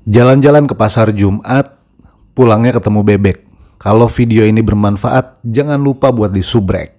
Jalan-jalan ke pasar Jumat, pulangnya ketemu bebek. Kalau video ini bermanfaat, jangan lupa buat disubrek.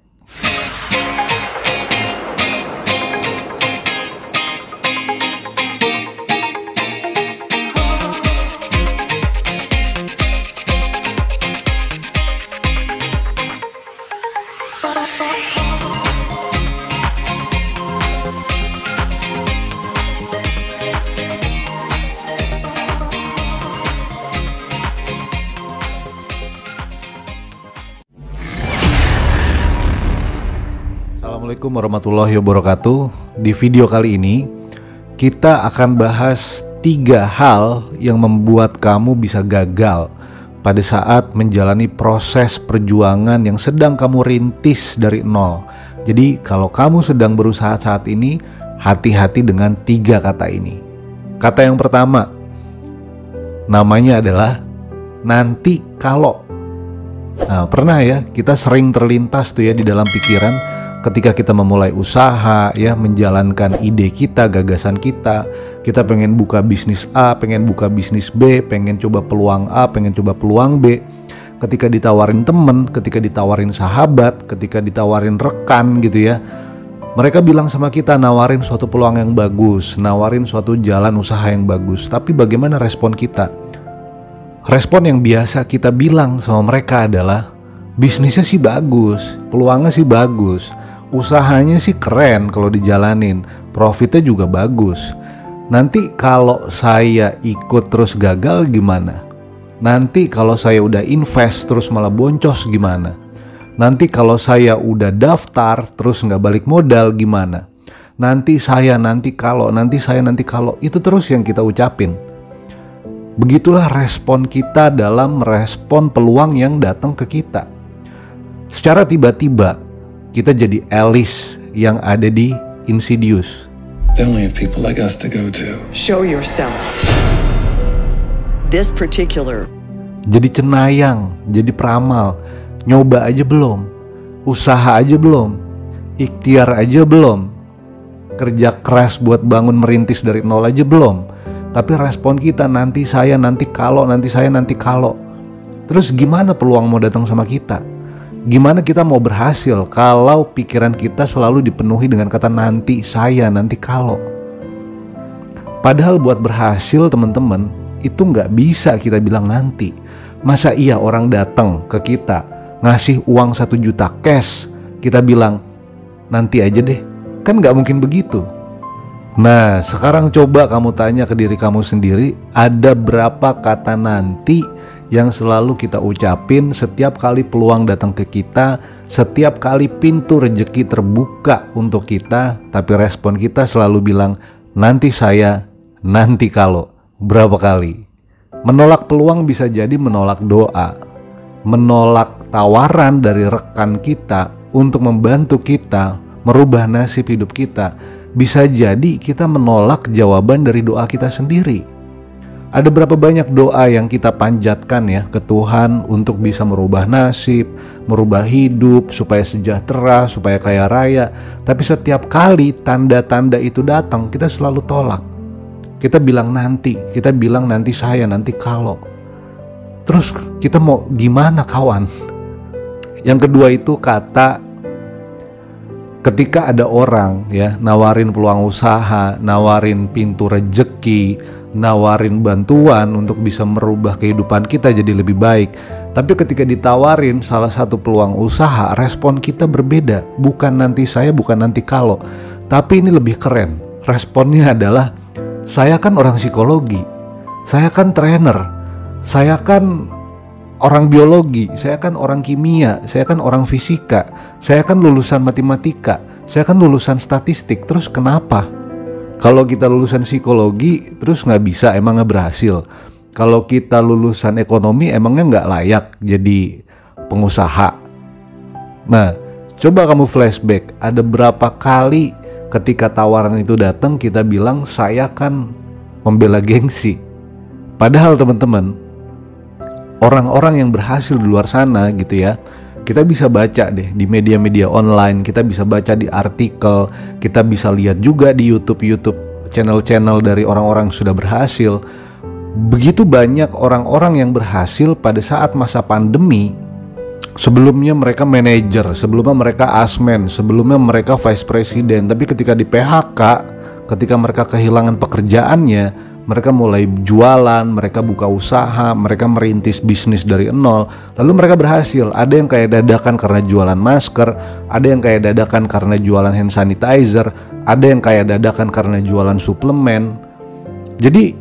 Assalamualaikum warahmatullahi wabarakatuh. Di video kali ini kita akan bahas 3 hal yang membuat kamu bisa gagal pada saat menjalani proses perjuangan yang sedang kamu rintis dari nol. Jadi kalau kamu sedang berusaha saat ini, hati-hati dengan 3 kata ini. Kata yang pertama, namanya adalah nanti kalau. Nah, pernah ya kita sering terlintas tuh ya di dalam pikiran ketika kita memulai usaha ya, menjalankan ide kita, gagasan kita pengen buka bisnis A, pengen buka bisnis B, pengen coba peluang A, pengen coba peluang B. Ketika ditawarin temen, ketika ditawarin sahabat, ketika ditawarin rekan gitu ya, mereka bilang sama kita nawarin suatu peluang yang bagus, nawarin suatu jalan usaha yang bagus. Tapi bagaimana respon kita? Respon yang biasa kita bilang sama mereka adalah, bisnisnya sih bagus, peluangnya sih bagus, usahanya sih keren kalau dijalanin, profitnya juga bagus. Nanti kalau saya ikut terus gagal gimana? Nanti kalau saya udah invest terus malah boncos gimana? Nanti kalau saya udah daftar terus nggak balik modal gimana? Nanti kalau itu terus yang kita ucapin. Begitulah respon kita dalam merespon peluang yang datang ke kita. Secara tiba-tiba kita jadi Alice yang ada di Insidious. They only have people like us to go to. Show yourself. This particular. Jadi cenayang, jadi peramal. Nyoba aja belum, usaha aja belum, ikhtiar aja belum, kerja keras buat bangun merintis dari nol aja belum. Tapi respon kita nanti kalau. Terus gimana peluang mau datang sama kita? Gimana kita mau berhasil kalau pikiran kita selalu dipenuhi dengan kata nanti kalau. Padahal buat berhasil teman-teman, itu nggak bisa kita bilang nanti. Masa iya orang datang ke kita ngasih uang 1 juta cash, kita bilang nanti aja deh? Kan nggak mungkin begitu. Nah, sekarang coba kamu tanya ke diri kamu sendiri, ada berapa kata nanti yang selalu kita ucapin setiap kali peluang datang ke kita, setiap kali pintu rejeki terbuka untuk kita, tapi respon kita selalu bilang nanti saya, nanti kalau. Berapa kali? Menolak peluang bisa jadi menolak doa, menolak tawaran dari rekan kita untuk membantu kita merubah nasib hidup kita. Bisa jadi kita menolak jawaban dari doa kita sendiri. Ada berapa banyak doa yang kita panjatkan ya ke Tuhan untuk bisa merubah nasib, merubah hidup, supaya sejahtera, supaya kaya raya. Tapi setiap kali tanda-tanda itu datang, kita selalu tolak. Kita bilang nanti saya, nanti kalau. Terus kita mau gimana kawan? Yang kedua itu kata ketika ada orang ya nawarin peluang usaha, nawarin pintu rejeki, nawarin bantuan untuk bisa merubah kehidupan kita jadi lebih baik. Tapi ketika ditawarin salah satu peluang usaha, respon kita berbeda. Bukan nanti saya, bukan nanti kalau. Tapi ini lebih keren. Responnya adalah, saya kan orang psikologi, saya kan trainer, saya kan orang biologi, saya kan orang kimia, saya kan orang fisika, saya kan lulusan matematika, saya kan lulusan statistik. Terus kenapa? Kalau kita lulusan psikologi terus nggak bisa, emang nggak berhasil. Kalau kita lulusan ekonomi emangnya nggak layak jadi pengusaha. Nah, coba kamu flashback, ada berapa kali ketika tawaran itu datang kita bilang saya kan membela gengsi. Padahal teman-teman, orang-orang yang berhasil di luar sana gitu ya, kita bisa baca deh di media-media online, kita bisa baca di artikel, kita bisa lihat juga di YouTube channel-channel dari orang-orang yang sudah berhasil. Begitu banyak orang-orang yang berhasil pada saat masa pandemi. Sebelumnya mereka manajer, sebelumnya mereka asmen, sebelumnya mereka vice president. Tapi ketika di PHK, ketika mereka kehilangan pekerjaannya, mereka mulai jualan, mereka buka usaha, mereka merintis bisnis dari nol. Lalu mereka berhasil. Ada yang kayak dadakan karena jualan masker, ada yang kayak dadakan karena jualan hand sanitizer, ada yang kayak dadakan karena jualan suplemen. Jadi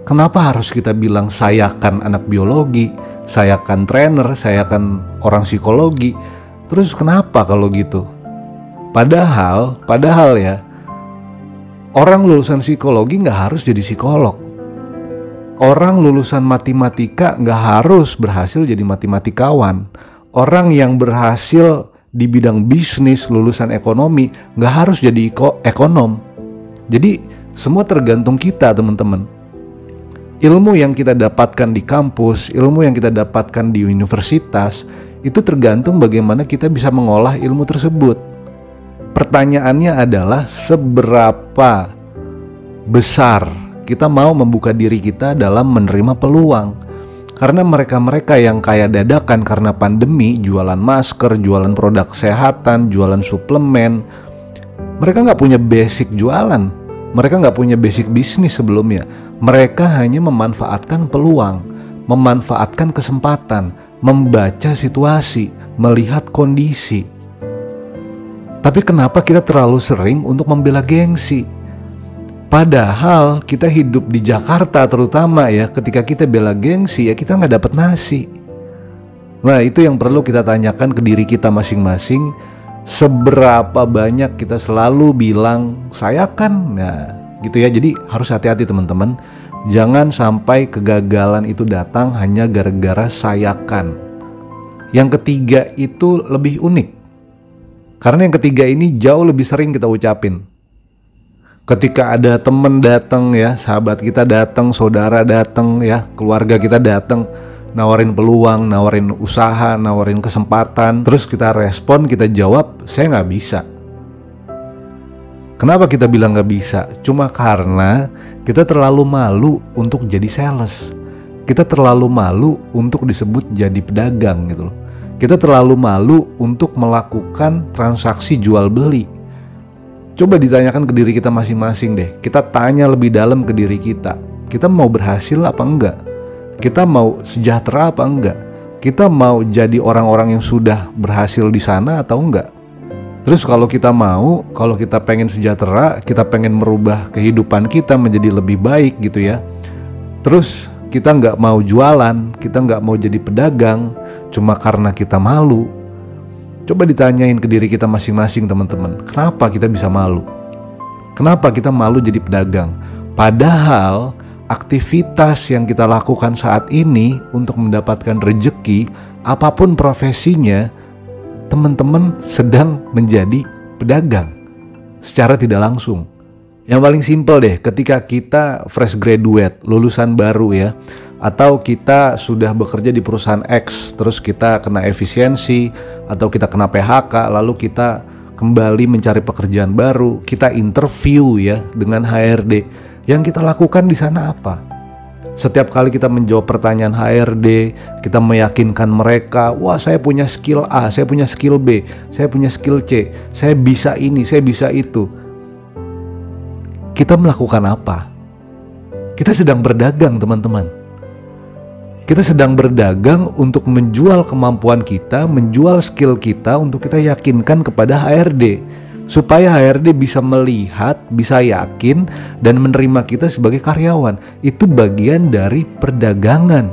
kenapa harus kita bilang saya kan anak biologi, saya kan trainer, saya kan orang psikologi? Terus kenapa kalau gitu? Padahal ya, orang lulusan psikologi nggak harus jadi psikolog. Orang lulusan matematika nggak harus berhasil jadi matematikawan. Orang yang berhasil di bidang bisnis, lulusan ekonomi, nggak harus jadi ekonom. Jadi semua tergantung kita, teman-teman. Ilmu yang kita dapatkan di kampus, ilmu yang kita dapatkan di universitas, itu tergantung bagaimana kita bisa mengolah ilmu tersebut. Pertanyaannya adalah seberapa besar kita mau membuka diri kita dalam menerima peluang. Karena mereka-mereka yang kaya dadakan karena pandemi, jualan masker, jualan produk kesehatan, jualan suplemen, mereka nggak punya basic jualan, mereka nggak punya basic bisnis sebelumnya. Mereka hanya memanfaatkan peluang, memanfaatkan kesempatan, membaca situasi, melihat kondisi. Tapi kenapa kita terlalu sering untuk membela gengsi? Padahal kita hidup di Jakarta terutama ya, ketika kita bela gengsi ya kita nggak dapat nasi. Nah itu yang perlu kita tanyakan ke diri kita masing-masing. Seberapa banyak kita selalu bilang saya kan, nah gitu ya. Jadi harus hati-hati teman-teman. Jangan sampai kegagalan itu datang hanya gara-gara saya kan. Yang ketiga itu lebih unik. Karena yang ketiga ini jauh lebih sering kita ucapin. Ketika ada teman datang ya, sahabat kita datang, saudara datang ya, keluarga kita datang, nawarin peluang, nawarin usaha, nawarin kesempatan, terus kita respon, kita jawab, saya nggak bisa. Kenapa kita bilang nggak bisa? Cuma karena kita terlalu malu untuk jadi sales. Kita terlalu malu untuk disebut jadi pedagang gitu loh. Kita terlalu malu untuk melakukan transaksi jual beli. Coba ditanyakan ke diri kita masing-masing deh. Kita tanya lebih dalam ke diri kita. Kita mau berhasil apa enggak? Kita mau sejahtera apa enggak? Kita mau jadi orang-orang yang sudah berhasil di sana atau enggak? Terus kalau kita mau, kalau kita pengen sejahtera, kita pengen merubah kehidupan kita menjadi lebih baik gitu ya. Terus kita nggak mau jualan, kita nggak mau jadi pedagang, cuma karena kita malu. Coba ditanyain ke diri kita masing-masing teman-teman, kenapa kita bisa malu? Kenapa kita malu jadi pedagang? Padahal aktivitas yang kita lakukan saat ini untuk mendapatkan rejeki, apapun profesinya, teman-teman sedang menjadi pedagang secara tidak langsung. Yang paling simpel deh, ketika kita fresh graduate, lulusan baru ya, atau kita sudah bekerja di perusahaan X, terus kita kena efisiensi, atau kita kena PHK, lalu kita kembali mencari pekerjaan baru, kita interview ya dengan HRD. Yang kita lakukan di sana apa? Setiap kali kita menjawab pertanyaan HRD, kita meyakinkan mereka, wah saya punya skill A, saya punya skill B, saya punya skill C, saya bisa ini, saya bisa itu. Kita melakukan apa? Kita sedang berdagang teman-teman. Kita sedang berdagang untuk menjual kemampuan kita, menjual skill kita untuk kita yakinkan kepada HRD. Supaya HRD bisa melihat, bisa yakin, dan menerima kita sebagai karyawan. Itu bagian dari perdagangan.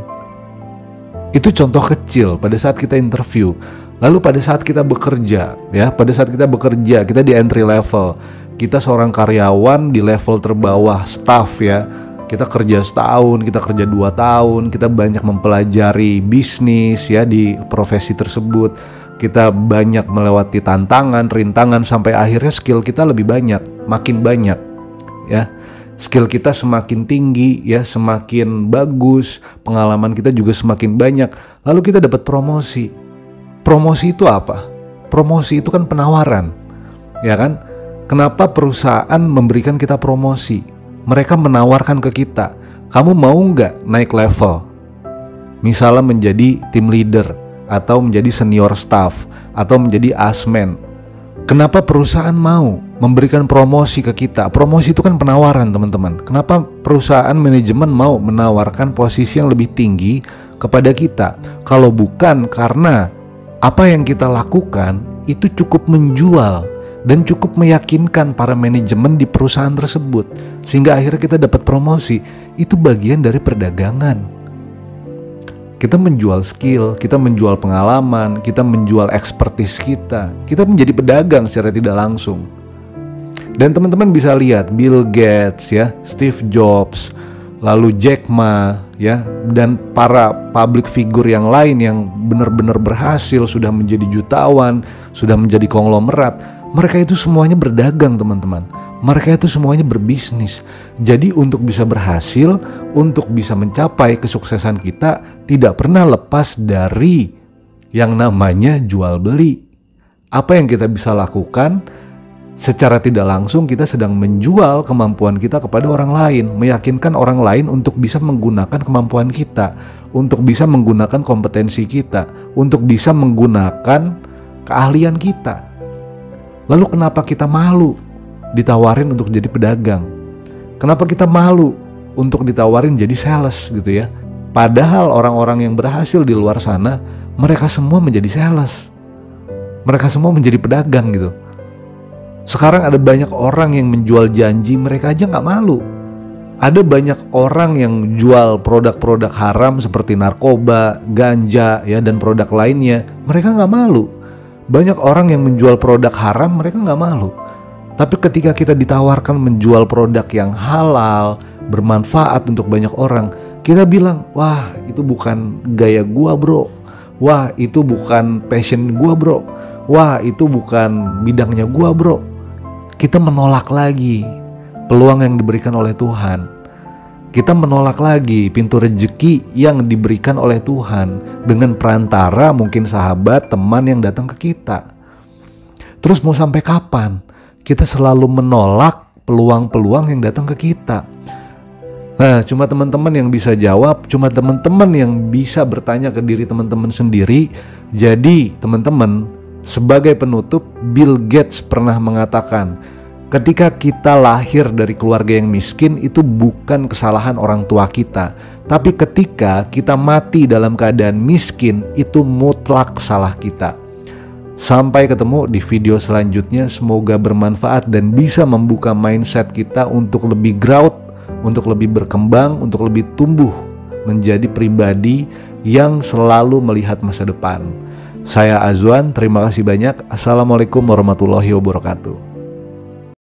Itu contoh kecil pada saat kita interview. Lalu pada saat kita bekerja, ya, pada saat kita bekerja, kita di entry level. Kita seorang karyawan di level terbawah, staff ya. Kita kerja setahun, kita kerja 2 tahun, kita banyak mempelajari bisnis ya di profesi tersebut. Kita banyak melewati tantangan, rintangan, sampai akhirnya skill kita lebih banyak, makin banyak ya. Skill kita semakin tinggi ya, semakin bagus, pengalaman kita juga semakin banyak. Lalu kita dapat promosi. Promosi itu apa? Promosi itu kan penawaran, ya kan? Kenapa perusahaan memberikan kita promosi? Mereka menawarkan ke kita, Kamu mau nggak naik level? Misalnya menjadi tim leader, atau menjadi senior staff, atau menjadi asmen. Kenapa perusahaan mau memberikan promosi ke kita? Promosi itu kan penawaran, teman-teman. Kenapa perusahaan manajemen mau menawarkan posisi yang lebih tinggi kepada kita? Kalau bukan karena apa yang kita lakukan itu cukup menjual dan cukup meyakinkan para manajemen di perusahaan tersebut, sehingga akhirnya kita dapat promosi. Itu bagian dari perdagangan. Kita menjual skill, kita menjual pengalaman, kita menjual expertise kita. Kita menjadi pedagang secara tidak langsung. Dan teman-teman bisa lihat Bill Gates ya, Steve Jobs, lalu Jack Ma ya, dan para public figure yang lain yang benar-benar berhasil, sudah menjadi jutawan, sudah menjadi konglomerat. Mereka itu semuanya berdagang, teman-teman. Mereka itu semuanya berbisnis. Jadi untuk bisa berhasil, untuk bisa mencapai kesuksesan kita, tidak pernah lepas dari yang namanya jual beli. Apa yang kita bisa lakukan? Secara tidak langsung kita sedang menjual kemampuan kita kepada orang lain, meyakinkan orang lain untuk bisa menggunakan kemampuan kita, untuk bisa menggunakan kompetensi kita, untuk bisa menggunakan keahlian kita. Lalu kenapa kita malu ditawarin untuk jadi pedagang? Kenapa kita malu untuk ditawarin jadi sales gitu ya? Padahal orang-orang yang berhasil di luar sana, mereka semua menjadi sales. Mereka semua menjadi pedagang gitu. Sekarang ada banyak orang yang menjual janji, mereka aja gak malu. Ada banyak orang yang jual produk-produk haram seperti narkoba, ganja ya, dan produk lainnya, mereka gak malu. Banyak orang yang menjual produk haram, mereka gak malu. Tapi ketika kita ditawarkan menjual produk yang halal, bermanfaat untuk banyak orang, kita bilang, wah itu bukan gaya gua bro, wah itu bukan passion gua bro, wah itu bukan bidangnya gua bro. Kita menolak lagi peluang yang diberikan oleh Tuhan. Kita menolak lagi pintu rezeki yang diberikan oleh Tuhan dengan perantara mungkin sahabat, teman yang datang ke kita. Terus mau sampai kapan kita selalu menolak peluang-peluang yang datang ke kita? Nah, cuma teman-teman yang bisa jawab, cuma teman-teman yang bisa bertanya ke diri teman-teman sendiri. Jadi teman-teman, sebagai penutup, Bill Gates pernah mengatakan, ketika kita lahir dari keluarga yang miskin, itu bukan kesalahan orang tua kita. Tapi ketika kita mati dalam keadaan miskin, itu mutlak salah kita. Sampai ketemu di video selanjutnya. Semoga bermanfaat dan bisa membuka mindset kita untuk lebih growth, untuk lebih berkembang, untuk lebih tumbuh menjadi pribadi yang selalu melihat masa depan. Saya Azwan, terima kasih banyak. Assalamualaikum warahmatullahi wabarakatuh.